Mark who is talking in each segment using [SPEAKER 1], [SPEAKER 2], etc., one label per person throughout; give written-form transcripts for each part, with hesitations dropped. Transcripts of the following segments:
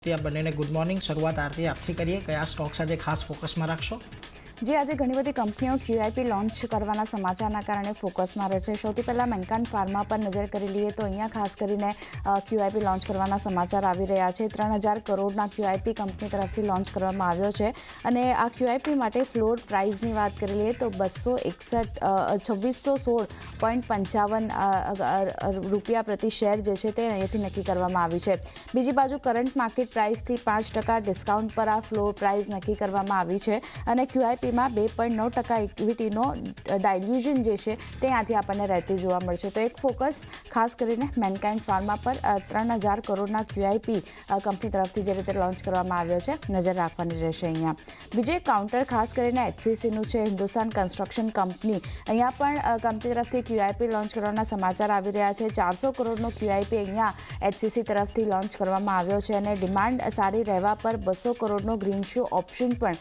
[SPEAKER 1] ત્યાં બંનેને good morning. શરૂઆત આરતી આપથી કરીએ। કયા સ્ટોક્સ આજે ખાસ ફોકસમાં રાખશો?
[SPEAKER 2] જે આજે ઘણી બધી કંપનીઓ QIP લોન્ચ કરવાના સમાચારના કારણે ફોકસમાં રહે છે। સૌથી પહેલાં મેન્કાન ફાર્મા પર નજર કરી લઈએ તો અહીંયા ખાસ કરીને QIP લોન્ચ કરવાના સમાચાર આવી રહ્યા છે। 3000 કરોડના QIP કંપની તરફથી લોન્ચ કરવામાં આવ્યો છે અને આ QIP માટે ફ્લોર પ્રાઇઝની વાત કરી લઈએ તો 2616.55 રૂપિયા પ્રતિ શેર જે છે તે અહીંયાથી નક્કી કરવામાં આવી છે। બીજી બાજુ કરંટ માર્કેટ પ્રાઇસથી 5% ડિસ્કાઉન્ટ પર આ ફ્લોર પ્રાઇઝ નક્કી કરવામાં આવી છે અને QIP માં 2.9% ઇક્વિટીનો ડાયલ્યુઝન જે છે તે ત્યાંથી આપણને રહેતું જોવા મળશે। તો એક ફોકસ ખાસ કરીને મેનકાઇન્ડ ફાર્મા પર 3000 કરોડના QIP કંપની તરફથી જે રીતે લોન્ચ કરવામાં આવ્યો છે નજર રાખવાની રહેશે। અહીંયા બીજું એક કાઉન્ટર ખાસ કરીને HCCનું છે, હિન્દુસ્તાન કન્સ્ટ્રક્શન કંપની। અહીંયા પણ કંપની તરફથી QIP લોન્ચ કરવાના સમાચાર આવી રહ્યા છે। 400 કરોડનો QIP અહીંયા HCC તરફથી લોન્ચ કરવામાં આવ્યો છે અને ડિમાન્ડ સારી રહેવા પર 200 કરોડનો ગ્રીન શૂ ઓપ્શન પણ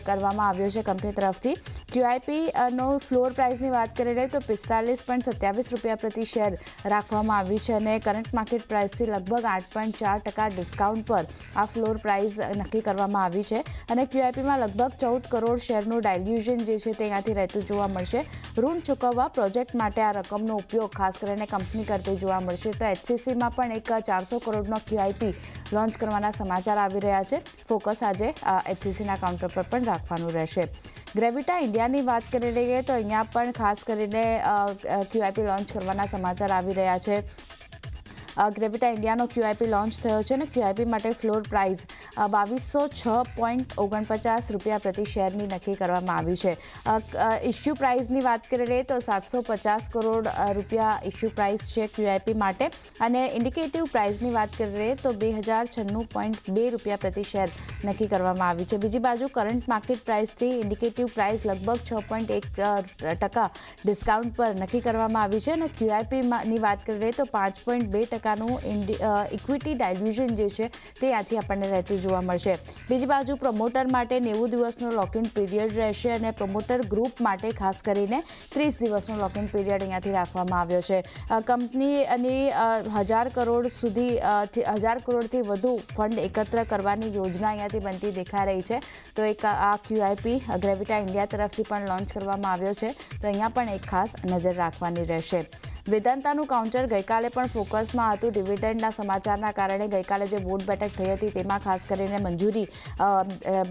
[SPEAKER 2] કરવામાં આવ્યો છે કંપની તરફથી। QIP નો ફ્લોર પ્રાઇસની વાત કરી લઈએ તો 45.27 રૂપિયા પ્રતિ શેર રાખવામાં આવી છે અને કરંટ માર્કેટ પ્રાઇસથી લગભગ 8.4% ડિસ્કાઉન્ટ પર આ ફ્લોર પ્રાઇસ નક્કી કરવામાં આવી છે અને QIPમાં લગભગ 14 કરોડ શેરનું ડાયલ્યુઝન જે છે તે અહીંયાથી રહેતું જોવા મળશે। ઋણ ચૂકવવા પ્રોજેક્ટ માટે આ રકમનો ઉપયોગ ખાસ કરીને કંપની કરતી જોવા મળશે। તો HCCમાં પણ એક 400 કરોડનો QIP લોન્ચ કરવાના સમાચાર આવી રહ્યા છે। ફોકસ આજે HCCના કાઉન્ટર પર પણ રાખવાનું રહેશે। ગ્રેવિટા ઇન્ડિયાની વાત કરી લઈએ તો અહીંયા પણ ખાસ કરીને QIP લોન્ચ કરવાના સમાચાર આવી રહ્યા છે। ગ્રેવિટા ઇન્ડિયાનો QIP લોન્ચ થયો છે અને QIP માટે ફ્લોર પ્રાઇસ 2206.49 રૂપિયા પ્રતિ શેરની નક્કી કરવામાં આવી છે। ઇશ્યુ પ્રાઇસની વાત કરી લઈએ તો 750 કરોડ રૂપિયા ઇશ્યુ પ્રાઇસ છે QIP માટે અને ઇન્ડિકેટિવ પ્રાઇસની વાત કરી લઈએ તો 2096.2 રૂપિયા પ્રતિ શેર નક્કી કરવામાં આવી છે। બીજી બાજુ કરંટ માર્કેટ પ્રાઇસથી ઇન્ડિકેટિવ પ્રાઇસ લગભગ 6.1% ડિસ્કાઉન્ટ પર નક્કી કરવામાં આવી છે અને QIPની વાત કરી લઈએ તો 5.2% ઇક્વિટી ડાયલ્યુઝન જે છે તે આથી આપણને રહેતું જોવા મળશે। બીજી બાજુ પ્રમોટર માટે 90 દિવસનો લોકિન પીરિયડ રહેશે અને પ્રમોટર ગ્રુપ માટે ખાસ કરીને 30 દિવસનો લોકિન પીરિયડ અહીંયાથી રાખવામાં આવ્યો છે। કંપનીની 1000 કરોડથી વધુ ફંડ એકત્ર કરવાની યોજના અહીંયાથી બનતી દેખાઈ રહી છે। તો એક આ QIP ગ્રેવિટા ઇન્ડિયા તરફથી પણ લોન્ચ કરવામાં આવ્યો છે તો અહીંયા પણ એક ખાસ નજર રાખવાની રહેશે। વેદાંતાનું કાઉન્ટર ગઈકાલે પણ ફોકસમાં હતું। ડિવિડન્ડના સમાચારના કારણે ગઈકાલે જે બોર્ડ બેઠક થઈ હતી તેમાં ખાસ કરીને મંજૂરી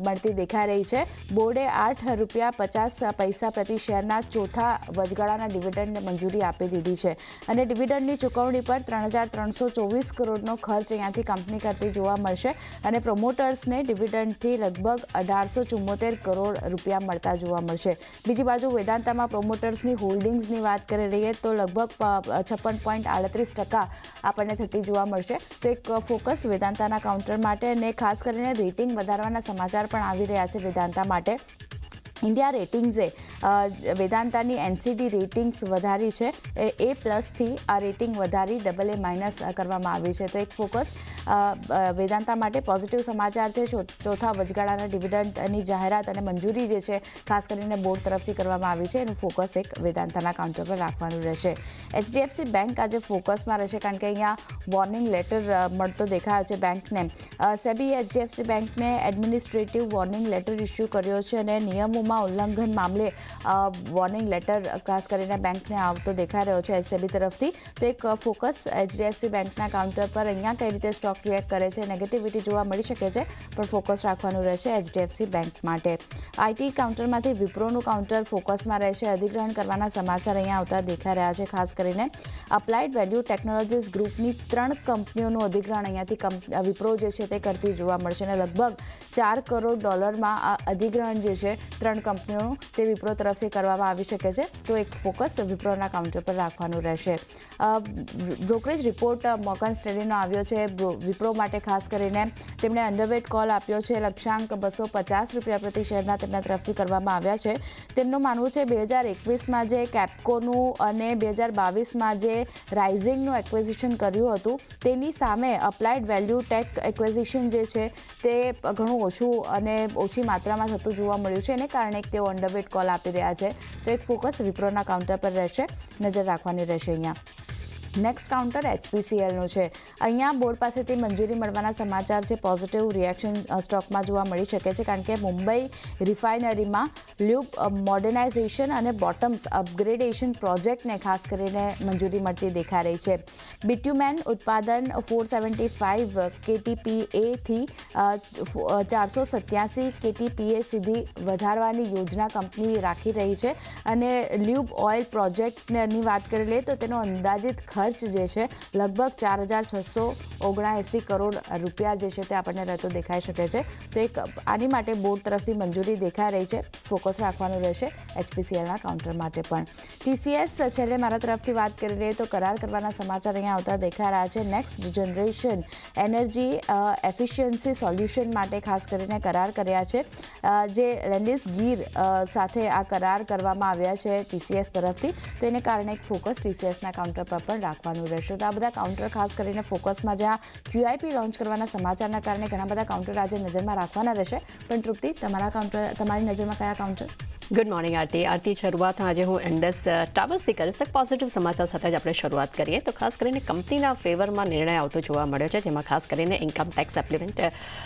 [SPEAKER 2] મળતી દેખાઈ રહી છે। બોર્ડે ₹8.50 પ્રતિ શેરના ચોથા વચગાળાના ડિવિડન્ડ મંજૂરી આપી દીધી છે અને ડિવિડન્ડની ચૂકવણી પર 3324 કરોડનો ખર્ચ અહીંયાથી કંપની કરતી જોવા મળશે અને પ્રમોટર્સને ડિવિડન્ડથી લગભગ 1874 કરોડ રૂપિયા મળતા જોવા મળશે। બીજી બાજુ વેદાંતામાં પ્રોમોટર્સની હોલ્ડિંગ્સની વાત કરી રહીએ તો લગભગ 56.38% આપણને થતી જોવા મળશે। તો એક ફોકસ વેદાંતાના કાઉન્ટર માટે અને ખાસ કરીને રેટિંગ વધારવાના સમાચાર પણ આવી રહ્યા છે વેદાંતા માટે। ઇન્ડિયા રેટિંગ્સે વેદાંતાની NCD રેટિંગ્સ વધારી છે। A+થી આ રેટિંગ વધારી AA- કરવામાં આવી છે। તો એક ફોકસ વેદાંતા માટે પોઝિટિવ સમાચાર છે। ચોથા વચગાળાના ડિવિડન્ડની જાહેરાત અને મંજૂરી જે છે ખાસ કરીને બોર્ડ તરફથી કરવામાં આવી છે એનું ફોકસ એક વેદાંતાના કાઉન્ટર પર રાખવાનું રહેશે। HDFC બેંક આજે ફોકસમાં રહેશે કારણ કે અહીંયા વોર્નિંગ લેટર મળતો દેખાયો છે બેંકને। સેબી HDFC બેંકને એડમિનિસ્ટ્રેટિવ વોર્નિંગ લેટર ઇસ્યુ કર્યો છે અને નિયમોમાં ઉલ્લંઘન મામલે વોર્નિંગ લેટર ખાસ કરીને બેંકને આવતો દેખાઈ રહ્યો છે SEBI તરફથી। તો એક ફોકસ HDFC બેંકના કાઉન્ટર પર અહીંયા કઈ રીતે સ્ટોક રિએક્ટ કરે છે, નેગેટિવિટી જોવા મળી શકે છે પણ ફોકસ રાખવાનું રહેશે HDFC બેંક માટે। IT કાઉન્ટરમાંથી વિપ્રોનું કાઉન્ટર ફોકસમાં રહેશે। અધિગ્રહણ કરવાના સમાચાર અહીંયા આવતા દેખાઈ રહ્યા છે। ખાસ કરીને અપ્લાઇડ વેલ્યુ ટેકનોલોજીસ ગ્રુપની 3 કંપનીઓનું અધિગ્રહણ અહીંયાથી વિપ્રો જે છે તે કરતી જોવા મળશે અને લગભગ $4 કરોડ આ અધિગ્રહણ જે છે 3 કંપનીઓનું તે વિપ્રો તરફથી કરવામાં આવી શકે છે। તો એક ફોકસ વિપ્રોના કાઉન્ટર પર રાખવાનું રહેશે। બ્રોકરેજ રિપોર્ટ મોર્ગન સ્ટેનલીનો આવ્યો છે વિપ્રો માટે। ખાસ કરીને તેમણે અંડરવેટ કોલ આપ્યો છે। લક્ષ્યાંક ₹250 પ્રતિ શેરના તેમના તરફથી કરવામાં આવ્યા છે। તેમનું માનવું છે 2021માં જે કેપ્કોનું અને 2022માં જે રાઇઝિંગનું એક્વિઝિશન કર્યું હતું તેની સામે અપ્લાઇડ વેલ્યુ ટેક એક્વિઝિશન જે છે તે ઘણું ઓછું અને ઓછી માત્રામાં થતું જોવા મળ્યું છે એને કારણે તેઓ અંડરવેટ કોલ આપી રહ્યા છે। તો એક ફોકસ વિપ્રોના કાઉન્ટર પર રહેશે, નજર રાખવાની રહેશે અહીંયા। નેક્સ્ટ કાઉન્ટર HPCLનું છે. અહીંયા બોર્ડ પાસેથી મંજૂરી મળવાના સમાચાર છે. પોઝિટિવ રિએક્શન સ્ટોકમાં જોવા મળી શકે છે, કારણ કે મુંબઈ રિફાઇનરીમાં લ્યુબ મોડર્નાઇઝેશન અને બોટમ્સ અપગ્રેડેશન પ્રોજેક્ટને ખાસ કરીને મંજૂરી મળતી દેખાઈ રહી છે. બિટ્યુમેન ઉત્પાદન 475 KTPAથી 487 KTPA સુધી વધારવાની યોજના કંપની રાખી રહી છે. અને લ્યુબ ઓઇલ પ્રોજેક્ટની વાત કરી લઈએ તો તેનો અંદાજિત ખર્ચ જે છે લગભગ 4,679 કરોડ રૂપિયા જે છે તે આપણને રહેતો દેખાઈ શકે છે. તો એક આની માટે બોર્ડ તરફથી મંજૂરી દેખાઈ રહી છે. ફોકસ રાખવાનું રહેશે HPCLના કાઉન્ટર માટે પણ. TCS છેલ્લે મારા તરફથી વાત કરી લઈએ તો કરાર કરવાના સમાચાર અહીંયા આવતા દેખાઈ રહ્યા છે. Next generation energy efficiency solution માટે ખાસ કરીને કરાર કર્યા છે. જે લેન્ડિસ ગીર સાથે આ કરાર કરવામાં આવ્યા છે TCS તરફથી, તો એને કારણે એક ફોકસ TCSના કાઉન્ટર પર પણ રાખવાનું રહેશે. તો આ બધા કાઉન્ટર ખાસ કરીને ફોકસમાં, જ્યાં QIP લોન્ચ કરવાના સમાચારના કારણે ઘણા બધા કાઉન્ટર આજે નજરમાં રાખવાના રહેશે. પણ તૃપ્તિ, તમારી નજરમાં કયા કાઉન્ટર?
[SPEAKER 3] ગુડ મોર્નિંગ આરતી. શરૂઆત આજે હું ઇન્ડસ ટાવર્સથી કરીશ. પોઝિટિવ સમાચાર સાથે જ આપણે શરૂઆત કરીએ તો ખાસ કરીને કંપનીના ફેવરમાં નિર્ણય આવતો જોવા મળ્યો છે, જેમાં ખાસ કરીને ઇન્કમ ટેક્સ એપ્લિમેન્ટ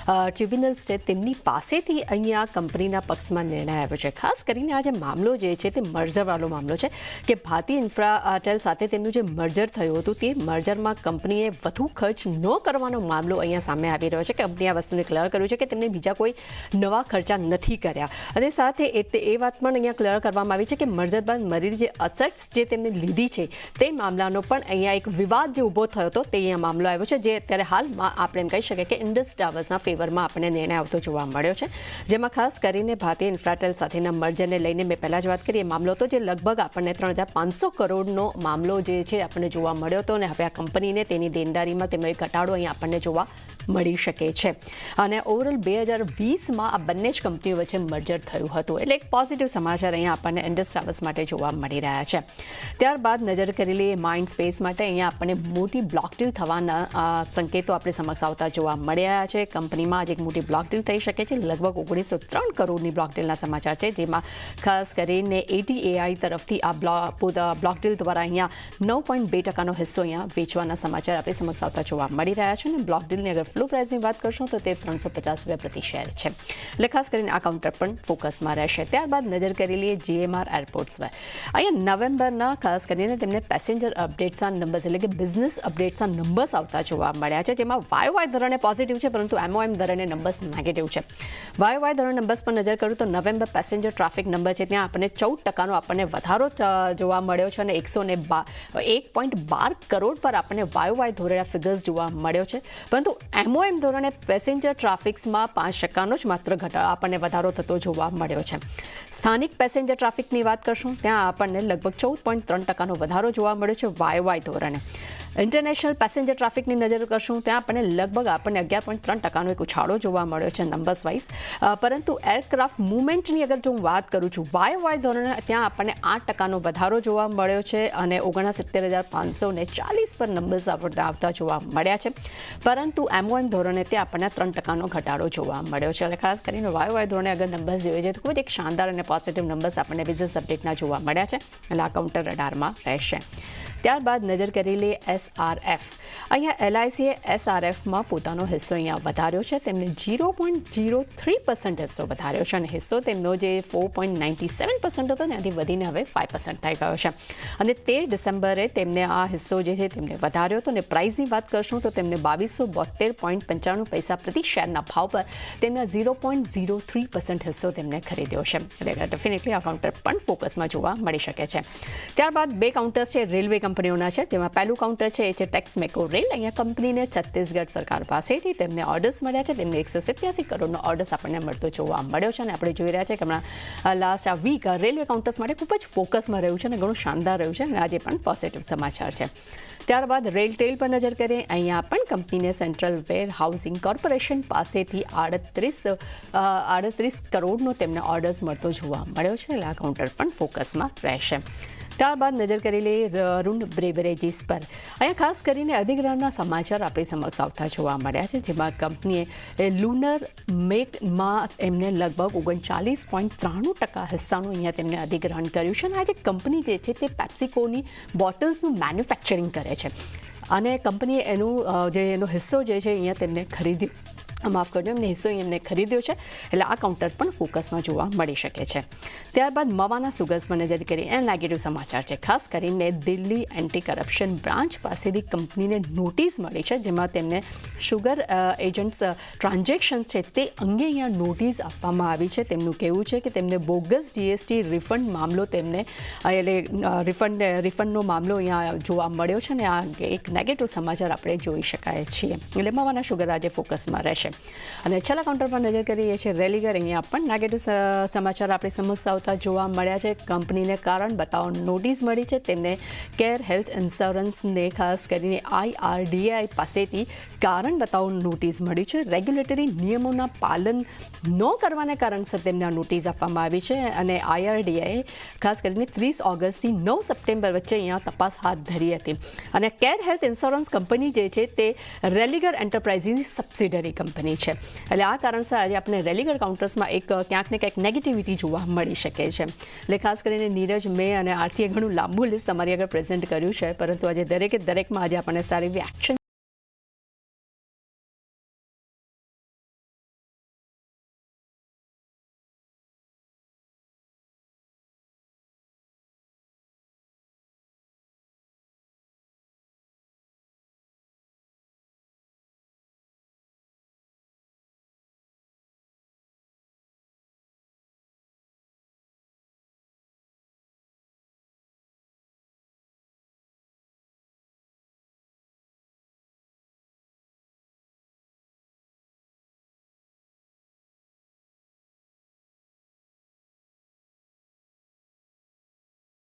[SPEAKER 3] ટ્રિબ્યુનલ્સ છે તેમની પાસેથી અહીંયા કંપનીના પક્ષમાં નિર્ણય આવ્યો છે. ખાસ કરીને આ જે મામલો જે છે તે મર્જરવાળો મામલો છે કે ભારતીય ઇન્ફ્રાટેલ સાથે તેમનું જે મર્જર થયું હતું તે મર્જરમાં કંપનીએ વધુ ખર્ચ ન કરવાનો મામલો અહીંયા સામે આવી રહ્યો છે. કંપનીએ આ વસ્તુને ક્લિયર કર્યું છે કે તેમને બીજા કોઈ નવા ખર્ચા નથી કર્યા. અને સાથે એ વાત પણ અહીંયા ક્લિયર કરવામાં આવી છે કે મર્જર બાદ મળેલી જે અસેટ્સ જે તેમને લીધી છે તે મામલાનો પણ અહીંયા એક વિવાદ જે ઊભો થયો હતો તે અહીંયા મામલો આવ્યો છે, જે અત્યારે હાલમાં આપણે એમ કહી શકીએ કે ઇન્ડસ ટાવર્સના ફેવરમાં આપણને નિર્ણય આવતો જોવા મળ્યો છે. જેમાં ખાસ કરીને ભારતીય ઇન્ફ્રાટેલ સાથેના મર્જરને લઈને મેં પહેલાં જ વાત કરી, એ મામલો હતો જે લગભગ આપણને 3,500 કરોડનો મામલો જે છે આપણને જોવા મળ્યો હતો. અને હવે આ કંપનીને તેની દેનદારીમાં તેનો એક ઘટાડો અહીંયા આપણને જોવા મળી શકે છે. અને ઓવરઓલ 2020માં આ બંને જ કંપનીઓ વચ્ચે મર્જર થયું હતું. એટલે એક પોઝિટિવ સમાચાર અહીંયા આપણને ઇન્ડસ ટાવર્સ માટે જોવા મળી રહ્યા છે. ત્યારબાદ નજર કરી લઈએ માઇન્ડ સ્પેસ માટે. અહીંયા આપણને મોટી બ્લોક ડીલ થવાના સંકેતો આપણે સમક્ષ આવતા જોવા મળી રહ્યા છે. કંપનીમાં આજે એક મોટી બ્લોક ડીલ થઈ શકે છે. લગભગ 1903 કરોડની બ્લોક ડીલના સમાચાર છે, જેમાં ખાસ કરીને ATAI તરફથી આ બ્લોક ડીલ દ્વારા અહીંયા 9.2% હિસ્સો અહીંયા વેચવાના સમાચાર આપણે સમક્ષ આવતા જોવા મળી રહ્યા છે. અને બ્લોક ડીલની અગર ફ્લો પ્રાઇસની વાત કરશો તો તે 350 રૂપિયા પ્રતિ શેર છે. એટલે ખાસ કરીને આ કાઉન્ટર પણ ફોકસમાં રહેશે. ત્યારબાદ નજર કરી લઈએ GMR એરપોર્ટ્સ પર. અહીંયા નવેમ્બરના ખાસ કરીને તેમને પેસેન્જર અપડેટ્સના નંબર્સ એટલે કે બિઝનેસ અપડેટ્સના નંબર્સ આવતા જોવા મળ્યા છે, જેમાં YOY ધોરણે પોઝિટિવ છે પરંતુ MOM ધોરણે નંબર્સ નેગેટિવ છે. YOY ધોરણે નંબર્સ પર નજર કરું તો નવેમ્બર પેસેન્જર ટ્રાફિક નંબર છે ત્યાં આપણને 14% આપણને વધારો જોવા મળ્યો છે અને 1.12 કરોડ પર આપણને YOY ધોરણે ફિગર્સ જોવા મળ્યો છે. પરંતુ MOM ધોરણે પેસેન્જર ટ્રાફિક્સમાં 5% જ માત્ર આપણને વધારો થતો જોવા મળ્યો છે. સ્થાનિક પેસેન્જર ટ્રાફિકની વાત કરશું ત્યાં આપણને લગભગ 14.3% વધારો જોવા મળ્યો છે YOY ધોરણે. ઇન્ટરનેશનલ પેસેન્જર ટ્રાફિકની નજર કરશું ત્યાં આપણને 11.3% એક ઉછાળો જોવા મળ્યો છે નંબર્સ વાઇઝ. પરંતુ એરક્રાફ્ટ મુવમેન્ટની અગર જો હું વાત કરું છું YOY ધોરણે ત્યાં આપણને 8% વધારો જોવા મળ્યો છે અને 69,540 પર નંબર્સ આવતા જોવા મળ્યા છે. પરંતુ MOM ધોરણે ત્યાં આપણને 3% ઘટાડો જોવા મળ્યો છે. એટલે ખાસ કરીને YOY ધોરણે અગર નંબર્સ જોઈએ છે તો ખૂબ જ એક શાનદાર અને પોઝિટિવ નંબર્સ આપણને બિઝનેસ અપડેટના જોવા મળ્યા છે. એટલે આ કાઉન્ટર રડારમાં રહેશે. ત્યારબાદ નજર કરી લઈએ SRF. અહીંયા LICએ SRFમાં પોતાનો હિસ્સો અહીંયા વધાર્યો છે. તેમને 0.03% હિસ્સો વધાર્યો છે અને હિસ્સો તેમનો જે 4.97% હતો ત્યાંથી વધીને હવે 5% થઈ ગયો છે. અને 13 ડિસેમ્બરે તેમને આ હિસ્સો જે છે તેમને વધાર્યો હતો. અને પ્રાઇસની વાત કરશું તો તેમને 2272.95 પ્રતિ શેરના ભાવ પર તેમના 0.03% હિસ્સો તેમને ખરીદ્યો છે. એટલે ડેફિનેટલી આ કાઉન્ટર પણ ફોકસમાં જોવા મળી શકે છે. ત્યારબાદ બે કાઉન્ટર્સ છે રેલવે કંપનીઓના છે. તેમાં પહેલું કાઉન્ટર છે એ છે ટેક્સમેકો રેલ. અહીંયા કંપનીને છત્તીસગઢ સરકાર પાસેથી તેમને ઓર્ડર્સ મળ્યા છે. તેમને 187 કરોડનો ઓર્ડર્સ આપણને મળતો જોવા મળ્યો છે. અને આપણે જોઈ રહ્યા છે કે હમણાં લાસ્ટ આ વીક રેલવે કાઉન્ટર્સ માટે ખૂબ જ ફોકસમાં રહ્યું છે અને ઘણું શાનદાર રહ્યું છે અને આજે પણ પોઝિટિવ સમાચાર છે. ત્યારબાદ રેલટેલ પર નજર કરીએ. અહીંયા પણ કંપનીને સેન્ટ્રલ વેર હાઉસિંગ કોર્પોરેશન પાસેથી 38 કરોડનો તેમને ઓર્ડર્સ મળતો જોવા મળ્યો છે. એટલે આ કાઉન્ટર પણ ફોકસમાં રહેશે. ત્યારબાદ નજર કરી લઈએ રુન બ્રેવરેજીસ પર. અહીંયા ખાસ કરીને અધિગ્રહણના સમાચાર આપણી સમક્ષ આવતા જોવા મળ્યા છે, જેમાં કંપનીએ લુનર મેકમાં એમને લગભગ 39.93% હિસ્સાનું અહીંયા તેમને અધિગ્રહણ કર્યું છે. અને આ જે કંપની જે છે તે પેપ્સિકોની બોટલ્સનું મેન્યુફેક્ચરિંગ કરે છે અને કંપનીએ એનો હિસ્સો જે છે અહીંયા તેમને ખરીદ્યો, માફ કરજો, એમને હિસ્સો એમને ખરીદ્યો છે. એટલે આ કાઉન્ટર પણ ફોકસમાં જોવા મળી શકે છે. ત્યારબાદ મવાના સુગર્સમાં નજર કરી એ નેગેટિવ સમાચાર છે. ખાસ કરીને દિલ્હી એન્ટી કરપ્શન બ્રાન્ચ પાસેથી કંપનીને નોટિસ મળી છે, જેમાં તેમને શુગર એજન્ટ્સ ટ્રાન્ઝેક્શન્સ છે તે અંગે અહીંયા નોટિસ આપવામાં આવી છે. તેમનું કહેવું છે કે તેમને બોગસ જીએસટી રિફંડ મામલો તેમને એટલે રિફંડનો મામલો અહીંયા જોવા મળ્યો છે. અને આ એક નેગેટિવ સમાચાર આપણે જોઈ શકાય છીએ. એટલે મવાના શુગર આજે ફોકસમાં રહેશે. અને છેલ્લા કાઉન્ટર પર નજર કરીએ છીએ રેલીગર. અહીંયા પણ નેગેટિવ સમાચાર આપણી સમક્ષ આવતા જોવા મળ્યા છે. કંપનીને કારણ બતાવો નોટિસ મળી છે. તેમને કેર હેલ્થ ઇન્સ્યોરન્સને ખાસ કરીને IRDAI પાસેથી કારણ બતાવો નોટિસ મળી છે. રેગ્યુલેટરી નિયમોના પાલન ન કરવાને કારણસર તેમને આ નોટિસ આપવામાં આવી છે. અને IRDAI ખાસ કરીને 30 ઓગસ્ટથી 9 સપ્ટેમ્બર વચ્ચે અહીંયા તપાસ હાથ ધરી હતી. અને કેર હેલ્થ ઇન્સ્યોરન્સ કંપની જે છે તે રેલીગર એન્ટરપ્રાઇઝની સબસિડરી કંપની છે. એટલે આ કારણસર આજે આપણે રેલીગર કાઉન્ટર્સમાં એક ક્યાંક ને ક્યાંક નેગેટિવિટી જોવા મળી શકે છે. એટલે ખાસ કરીને નીરજ, મેં અને આરતીએ ઘણું લાંબુ લિસ્ટ તમારી આગળ પ્રેઝન્ટ કર્યું છે, પરંતુ આજે દરેકમાં આજે આપણને સારી એવી એક્શન